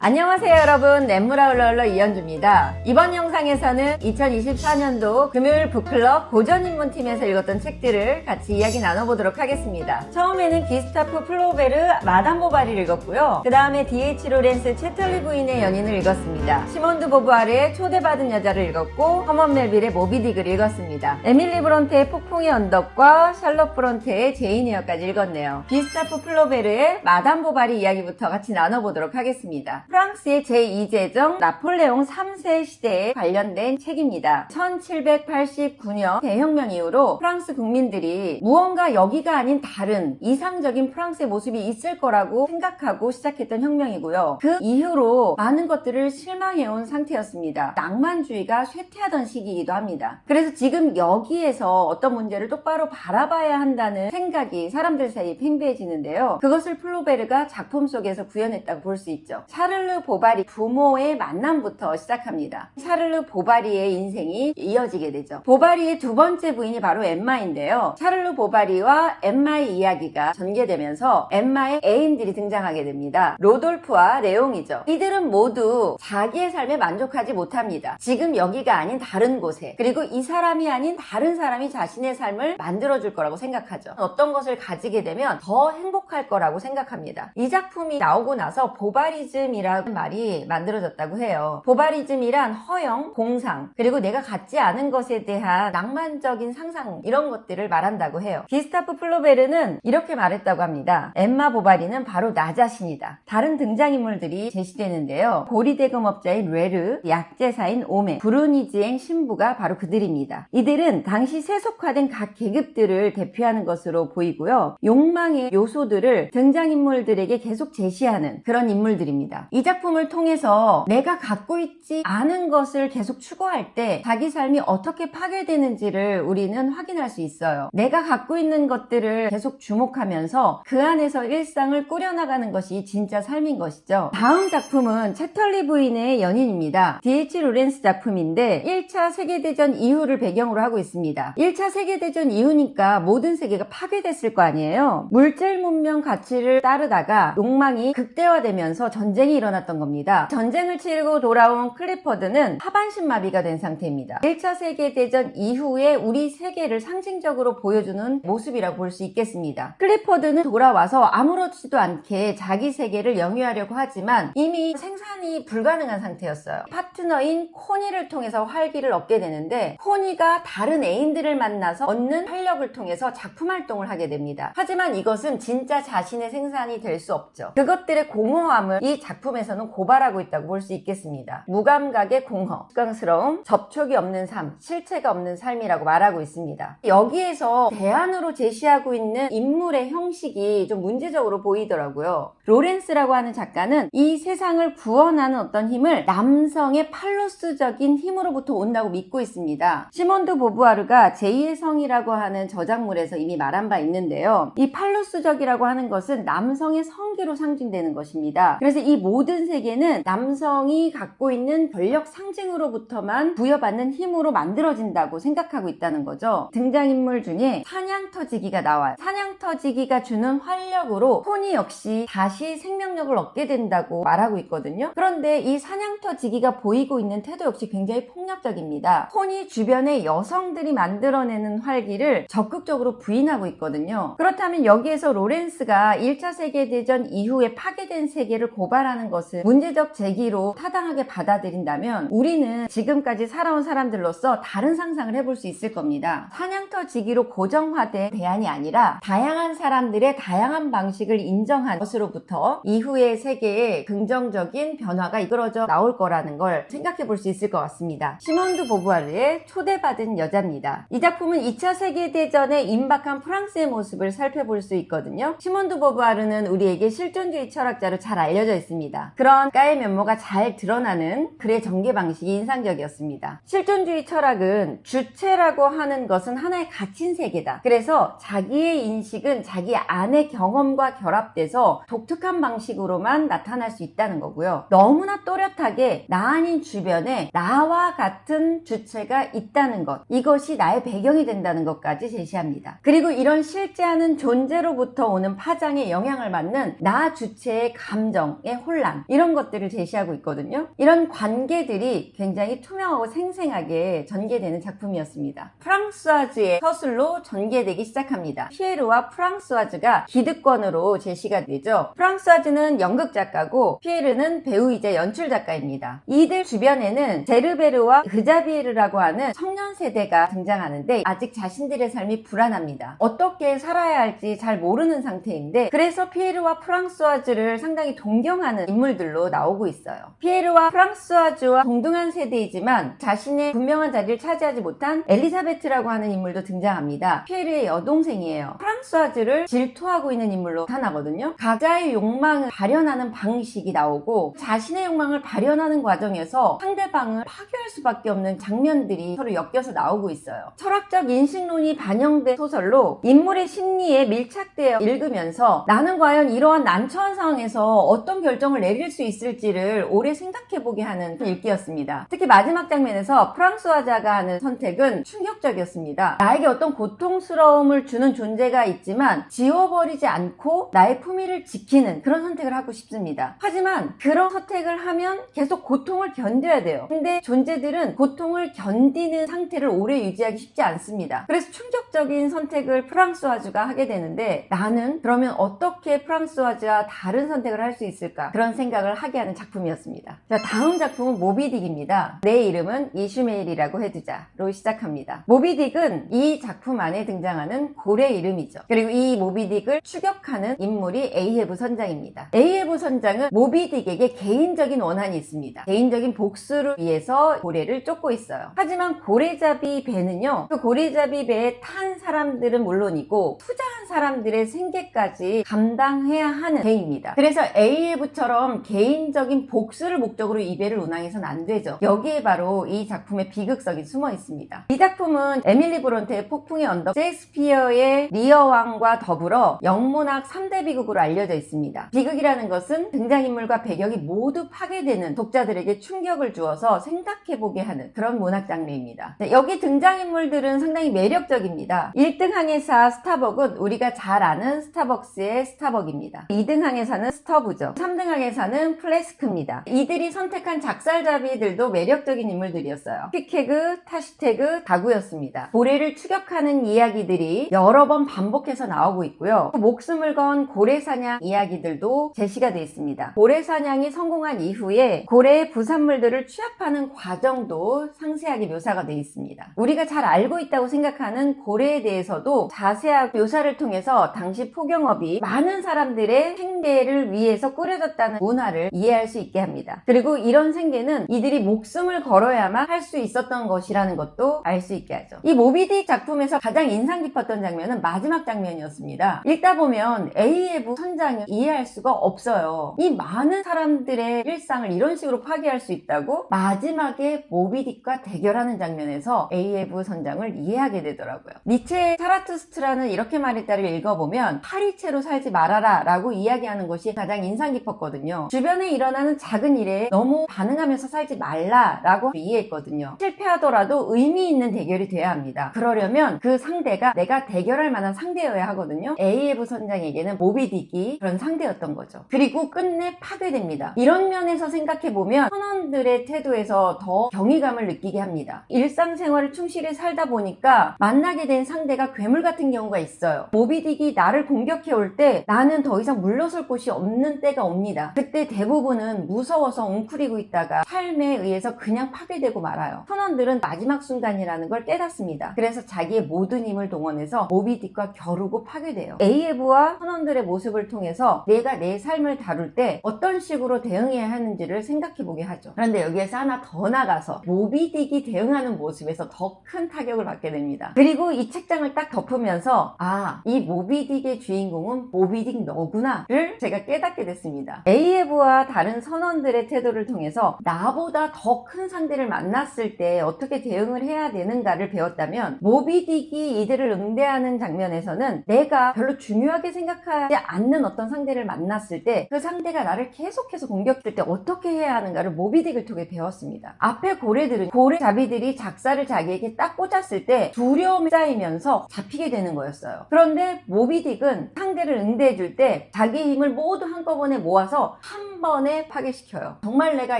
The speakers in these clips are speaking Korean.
안녕하세요 여러분, 넷무라울러울러 이현주입니다. 이번 영상에서는 2024년도 금요일 북클럽 고전입문팀에서 읽었던 책들을 같이 이야기 나눠보도록 하겠습니다. 처음에는 기스타프 플로베르 마담 보바리를 읽었고요. 그 다음에 D.H. 로렌스 채털리 부인의 연인을 읽었습니다. 시몬 드 보부아르의 초대받은 여자를 읽었고, 허먼 멜빌의 모비딕을 읽었습니다. 에밀리 브론테의 폭풍의 언덕과 샬롯 브론테의 제인 에어까지 읽었네요. 기스타프 플로베르의 마담 보바리 이야기부터 같이 나눠보도록 하겠습니다. 프랑스의 제2제정 나폴레옹 3세 시대에 관련된 책입니다. 1789년 대혁명 이후로 프랑스 국민들이 무언가 여기가 아닌 다른 이상적인 프랑스의 모습이 있을 거라고 생각하고 시작했던 혁명이고요. 그 이후로 많은 것들을 실망해온 상태였습니다. 낭만주의가 쇠퇴하던 시기이기도 합니다. 그래서 지금 여기에서 어떤 문제를 똑바로 바라봐야 한다는 생각이 사람들 사이에 팽배해지는데요. 그것을 플로베르가 작품 속에서 구현했다고 볼 수 있죠. 샤를르 보바리 부모의 만남부터 시작합니다. 샤를르 보바리의 인생이 이어지게 되죠. 보바리의 두 번째 부인이 바로 엠마인데요. 샤를르 보바리와 엠마의 이야기가 전개되면서 엠마의 애인들이 등장하게 됩니다. 로돌프와 레옹이죠. 이들은 모두 자기의 삶에 만족하지 못합니다. 지금 여기가 아닌 다른 곳에, 그리고 이 사람이 아닌 다른 사람이 자신의 삶을 만들어줄 거라고 생각하죠. 어떤 것을 가지게 되면 더 행복할 거라고 생각합니다. 이 작품이 나오고 나서 보바리즘이라는 말이 만들어졌다고 해요. 보바리즘이란 허영, 공상, 그리고 내가 갖지 않은 것에 대한 낭만적인 상상, 이런 것들을 말한다고 해요. 기스타프 플로베르는 이렇게 말했다고 합니다. 엠마 보바리는 바로 나 자신이다. 다른 등장인물들이 제시되는데요. 고리대금업자인 레르, 약제사인 오메, 브루니지행 신부가 바로 그들입니다. 이들은 당시 세속화된 각 계급들을 대표하는 것으로 보이고요. 욕망의 요소들을 등장인물들에게 계속 제시하는 그런 인물들입니다. 이 작품을 통해서 내가 갖고 있지 않은 것을 계속 추구할 때 자기 삶이 어떻게 파괴되는지를 우리는 확인할 수 있어요. 내가 갖고 있는 것들을 계속 주목하면서 그 안에서 일상을 꾸려나가는 것이 진짜 삶인 것이죠. 다음 작품은 채털리 부인의 연인입니다. D.H. 로렌스 작품인데 1차 세계대전 이후를 배경으로 하고 있습니다. 1차 세계대전 이후니까 모든 세계가 파괴됐을 거 아니에요. 물질 문명 가치를 따르다가 욕망이 극대화되면서 전쟁이 일어났던 겁니다. 전쟁을 치르고 돌아온 클리퍼드는 하반신 마비가 된 상태입니다. 1차 세계대전 이후에 우리 세계를 상징적으로 보여주는 모습이라고 볼 수 있겠습니다. 클리퍼드는 돌아와서 아무렇지도 않게 자기 세계를 영위하려고 하지만 이미 생산이 불가능한 상태였어요. 파트너인 코니를 통해서 활기를 얻게 되는데, 코니가 다른 애인들을 만나서 얻는 활력을 통해서 작품 활동을 하게 됩니다. 하지만 이것은 진짜 자신의 생산이 될 수 없죠. 그것들의 공허함을 이 작품에서는 고발하고 있다고 볼 수 있겠습니다. 무감각의 공허, 수강스러움, 접촉이 없는 삶, 실체가 없는 삶이라고 말하고 있습니다. 여기에서 대안으로 제시하고 있는 인물의 형식이 좀 문제적으로 보이더라고요. 로렌스라고 하는 작가는 이 세상을 구원하는 어떤 힘을 남성의 팔로스적인 힘으로부터 온다고 믿고 있습니다. 시몬 드 보부아르가 제2의 성이라고 하는 저작물에서 이미 말한 바 있는데요. 이 팔로스적이라고 하는 것은 남성의 성기로 상징되는 것입니다. 그래서 이 모든 세계는 남성이 갖고 있는 권력 상징으로부터만 부여받는 힘으로 만들어진다고 생각하고 있다는 거죠. 등장인물 중에 사냥터지기가 나와요. 사냥터지기가 주는 활력으로 코니 역시 다시 생명력을 얻게 된다고 말하고 있거든요. 그런데 이 사냥터지기가 보이고 있는 태도 역시 굉장히 폭력적입니다. 코니 주변의 여성들이 만들어내는 활기를 적극적으로 부인하고 있거든요. 그렇다면 여기에서 로렌스가 1차 세계대전 이후에 파괴된 세계를 고발하는 것을 문제적 제기로 타당하게 받아들인다면 우리는 지금까지 살아온 사람들로서 다른 상상을 해볼 수 있을 겁니다. 사냥터지기로 고정화된 대안이 아니라 다양한 사람들의 다양한 방식을 인정한 것으로부터 이후의 세계에 긍정적인 변화가 이끌어져 나올 거라는 걸 생각해 볼 수 있을 것 같습니다. 시몬 드 보부아르의 초대받은 여자입니다. 이 작품은 2차 세계대전에 임박한 프랑스의 모습을 살펴볼 수 있거든요. 시몬 드 보부아르는 우리에게 실존주의 철학자로 잘 알려져 있습니다. 그런 까의 면모가 잘 드러나는 글의 전개 방식이 인상적이었습니다. 실존주의 철학은 주체라고 하는 것은 하나의 갇힌 세계다. 그래서 자기의 인식은 자기 안의 경험과 결합돼서 독특한 방식으로만 나타날 수 있다는 거고요. 너무나 또렷하게 나 아닌 주변에 나와 같은 주체가 있다는 것, 이것이 나의 배경이 된다는 것까지 제시합니다. 그리고 이런 실제 않은 존재로부터 오는 파장에 영향을 받는 나 주체의 감정의 혼란, 시간 이런 것들을 제시하고 있거든요. 이런 관계들이 굉장히 투명하고 생생하게 전개되는 작품이었습니다. 프랑스와즈의 서술로 전개되기 시작합니다. 피에르와 프랑스와즈가 기득권으로 제시가 되죠. 프랑스와즈는 연극 작가고 피에르는 배우이자 연출 작가입니다. 이들 주변에는 제르베르와 그자비에르라고 하는 청년 세대가 등장하는데 아직 자신들의 삶이 불안합니다. 어떻게 살아야 할지 잘 모르는 상태인데 그래서 피에르와 프랑스와즈를 상당히 존경하는 인물들로 나오고 있어요. 피에르와 프랑스와즈와 동등한 세대이지만 자신의 분명한 자리를 차지하지 못한 엘리자베트라고 하는 인물도 등장합니다. 피에르의 여동생이에요. 프랑스와즈를 질투하고 있는 인물로 나타나거든요. 각자의 욕망을 발현하는 방식이 나오고 자신의 욕망을 발현하는 과정에서 상대방을 파괴할 수밖에 없는 장면들이 서로 엮여서 나오고 있어요. 철학적 인식론이 반영된 소설로 인물의 심리에 밀착되어 읽으면서 나는 과연 이러한 난처한 상황에서 어떤 결정을 내릴 수 있을지를 오래 생각해보게 하는 읽기였습니다. 특히 마지막 장면에서 프랑스와자가 하는 선택은 충격적이었습니다. 나에게 어떤 고통스러움을 주는 존재가 있지만 지워버리지 않고 나의 품위를 지키는 그런 선택을 하고 싶습니다. 하지만 그런 선택을 하면 계속 고통을 견뎌야 돼요. 근데 존재들은 고통을 견디는 상태를 오래 유지하기 쉽지 않습니다. 그래서 충격적인 선택을 프랑스와즈가 하게 되는데 나는 그러면 어떻게 프랑스와즈와 다른 선택을 할 수 있을까? 그런 생각을 하게 하는 작품이었습니다. 자, 다음 작품은 모비딕입니다. 내 이름은 이슈메일이라고 해두자로 시작합니다. 모비딕은 이 작품 안에 등장하는 고래의 이름이죠. 그리고 이 모비딕을 추격하는 인물이 에이헤브 선장입니다. 에이헤브 선장은 모비딕에게 개인적인 원한이 있습니다. 개인적인 복수를 위해서 고래를 쫓고 있어요. 하지만 고래잡이 배는요, 그 고래잡이 배에 탄 사람들은 물론이고 투자한 사람들의 생계까지 감당해야 하는 배입니다. 그래서 에이헤브처럼 개인적인 복수를 목적으로 이 배를 운항해서는 안 되죠. 여기에 바로 이 작품의 비극성이 숨어 있습니다. 이 작품은 에밀리 브론테의 폭풍의 언덕, 셰익스피어의 리어 왕과 더불어 영문학 3대 비극으로 알려져 있습니다. 비극이라는 것은 등장인물과 배경이 모두 파괴되는 독자들에게 충격을 주어서 생각해보게 하는 그런 문학 장르입니다. 여기 등장인물들은 상당히 매력적입니다. 1등 항해사 스타벅은 우리가 잘 아는 스타벅스의 스타벅입니다. 2등 항해사는 스터브죠. 3등 항해사는 플래스크입니다. 이들이 선택한 작살잡이들도 매력적인 인물들이었어요. 피케그, 타시테그, 다구였습니다. 고래를 추격하는 이야기들이 여러 번 반복해서 나오고 있고요. 목숨을 건 고래 사냥 이야기들도 제시가 되어 있습니다. 고래 사냥이 성공한 이후에 고래의 부산물들을 취합하는 과정도 상세하게 묘사가 되어 있습니다. 우리가 잘 알고 있다고 생각하는 고래에 대해서도 자세한 묘사를 통해서 당시 포경업이 많은 사람들의 생계를 위해서 꾸려졌다는 문화를 이해할 수 있게 합니다. 그리고 이런 생계는 이들이 목숨을 걸어야만 할 수 있었던 것이라는 것도 알 수 있게 하죠. 이 모비딕 작품에서 가장 인상 깊었던 장면은 마지막 장면이었습니다. 읽다 보면 에이헤브 선장을 이해할 수가 없어요. 이 많은 사람들의 일상을 이런 식으로 파괴할 수 있다고? 마지막에 모비딕과 대결하는 장면에서 에이헤브 선장을 이해하게 되더라고요. 니체의 사라투스트라는 이렇게 말했다를 읽어보면 파리채로 살지 말아라 라고 이야기하는 것이 가장 인상 깊었거든요. 주변에 일어나는 작은 일에 너무 반응하면서 살지 말라라고 이해했거든요. 실패하더라도 의미 있는 대결이 돼야 합니다. 그러려면 그 상대가 내가 대결할 만한 상대여야 하거든요. 에이헤브 선장에게는 모비딕이 그런 상대였던 거죠. 그리고 끝내 파괴됩니다. 이런 면에서 생각해보면 선원들의 태도에서 더 경이감을 느끼게 합니다. 일상생활을 충실히 살다 보니까 만나게 된 상대가 괴물 같은 경우가 있어요. 모비딕이 나를 공격해올 때 나는 더 이상 물러설 곳이 없는 때가 옵니다. 그때 대부분은 무서워서 웅크리고 있다가 삶에 의해서 그냥 파괴되고 말아요. 선원들은 마지막 순간이라는 걸 깨닫습니다. 그래서 자기의 모든 힘을 동원해서 모비딕과 겨루고 파괴돼요. 에이헤브와 선원들의 모습을 통해서 내가 내 삶을 다룰 때 어떤 식으로 대응해야 하는지를 생각해보게 하죠. 그런데 여기에서 하나 더 나가서 모비딕이 대응하는 모습에서 더 큰 타격을 받게 됩니다. 그리고 이 책장을 딱 덮으면서 이 모비딕의 주인공은 모비딕 너구나를 제가 깨닫게 됐습니다. 에이헤브와 다른 선원들의 태도를 통해서 나보다 더 큰 상대를 만났을 때 어떻게 대응을 해야 되는가를 배웠다면 모비딕이 이들을 응대하는 장면에서는 내가 별로 중요하게 생각하지 않는 어떤 상대를 만났을 때 그 상대가 나를 계속해서 공격할 때 어떻게 해야 하는가를 모비딕을 통해 배웠습니다. 앞에 고래들은 고래잡이들이 작사를 자기에게 딱 꽂았을 때 두려움에 쌓이면서 잡히게 되는 거였어요. 그런데 모비딕은 상대를 응대해줄 때 자기 힘을 모두 한꺼번에 모아서 한 번에 파괴시켜요. 정말 내가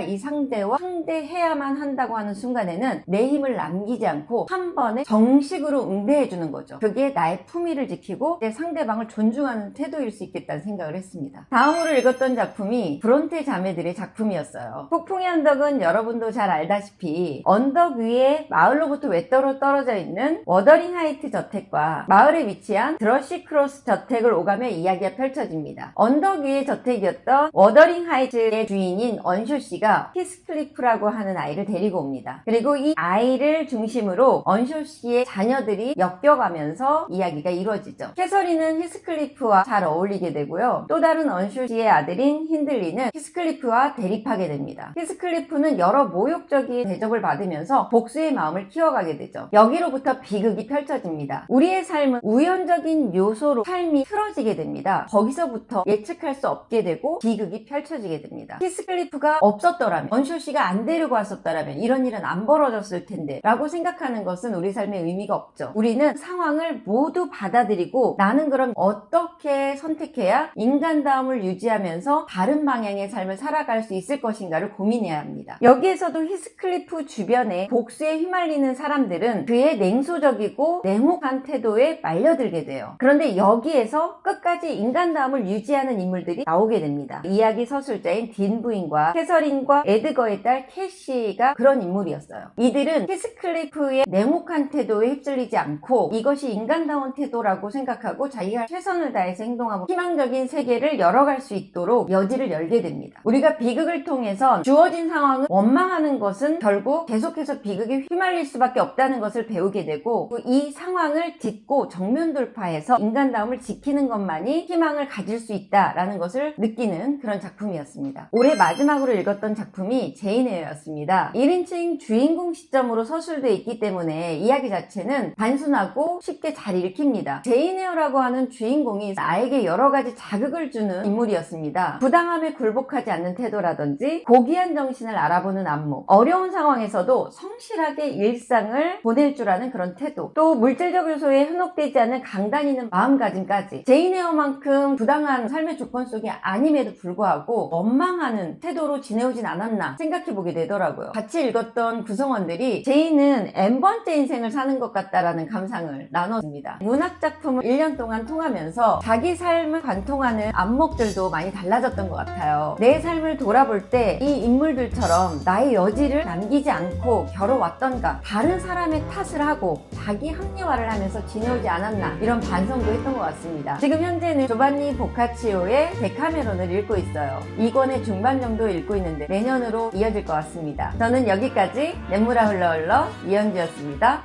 이 상대와 상대해야만 한다고 하는 순간에는 내 힘을 남기지 않고 한 번에 정식으로 응대해주는 거죠. 그게 나의 품위를 지키고 내 상대방을 존중하는 태도일 수 있겠다는 생각을 했습니다. 다음으로 읽었던 작품이 브론테 자매들의 작품이었어요. 폭풍의 언덕은 여러분도 잘 알다시피 언덕 위에 마을로부터 외따로 떨어져 있는 워더링 하이트 저택과 마을에 위치한 드러시 크로스 저택을 오가며 이야기가 펼쳐집니다. 언덕 위의 저택이었던 워더링 하이트의 주인인 언쇼 씨가 히스클리프라고 하는 아이를 데리고 옵니다. 그리고 이 아이를 중심으로 언쇼 씨의 자녀들이 엮여가면서 이야기가 이루어지죠. 캐서린은 히스클리프와 잘 어울리게 되고요. 또 다른 언쇼 씨의 아들인 힌들리는 히스클리프와 대립하게 됩니다. 히스클리프는 여러 모욕적인 대접을 받으면서 복수의 마음을 키워가게 되죠. 여기로부터 비극이 펼쳐집니다. 우리의 삶은 우연적인 요소로 삶이 틀어지게 됩니다. 거기서부터 예측할 수 없게 되고 비극이 펼쳐지게 됩니다. 히스클리프가 없었더라면, 언쇼 씨가 안 데리고 왔었더라면 이런 일은 안 벌어졌을 텐데 라고 생각하는 것은 우리 삶에 의미가 없죠. 우리는 상황을 모두 받아들이고 나는 그럼 어떻게 선택해야 인간다움을 유지하면서 다른 방향의 삶을 살아갈 수 있을 것인가를 고민해야 합니다. 여기에서도 히스클리프 주변에 복수에 휘말리는 사람들은 그의 냉소적이고 냉혹한 태도에 말려들게 돼요. 그런데 여기에서 끝까지 인간다움을 유지하는 인물들이 나오게 됩니다. 이야기 서술자인 딘 부인과 캐서린과 에드거의 딸 캐시가 그런 인물이었어요. 이들은 히스클리프의 냉혹한 태도에 휩쓸리지 않고 이것이 인간다운 태도라고 생각하고 자기가 최선을 다해서 행동하고 희망적인 세계를 열어갈 수 있도록 여지를 열게 됩니다. 우리가 비극을 통해서 주어진 상황을 원망하는 것은 결국 계속해서 비극에 휘말릴 수밖에 없다는 것을 배우게 되고 이 상황을 딛고 정면 돌파해서 인간다움을 지키는 것만이 희망을 가질 수 있다라는 것을 느끼는 그런 작품이었습니다. 올해 마지막으로 읽었던 작품이 제인 에어였습니다. 1인칭 주인공 시점으로 서술되어 있기 때문에 이야기 자체는 단순하고 쉽게 잘 읽힙니다. 제인 에어라고 하는 주인공이 나에게 여러 가지 자극을 주는 인물이었습니다. 부당함에 굴복하지 않는 태도라든지 고귀한 정신을 알아보는 안목, 어려운 상황에서도 성실하게 일상을 보낼 줄 아는 그런 태도, 또 물질적 요소에 현혹되지 않는 강단 있는 마음가짐까지 제인 에어만큼 부당한 삶의 조건 속에 아님에도 불구하고 원망하는 태도로 지내오진 않았나 생각해보게 되더라고요. 같이 읽었던 구성원들이 제인은 n번째 인생을 사는 것 같다라는 감상을 나눴습니다. 문학작품을 1년 동안 통하면서 자기 삶을 관통하는 안목들도 많이 달라졌던 것 같아요. 내 삶을 돌아볼 때 이 인물들처럼 나의 여지를 남기지 않고 겨뤄왔던가, 다른 사람의 탓을 하고 자기 합리화를 하면서 지내오지 않았나, 이런 반성도 했던 것 같습니다. 지금 현재는 조반니 보카치오의 데카메론을 읽고 있어요. 2권의 중반 정도 읽고 있는데 내년으로 이어질 것 같습니다. 저는 여기까지 냇물아 흘러 흘러 이현주였습니다.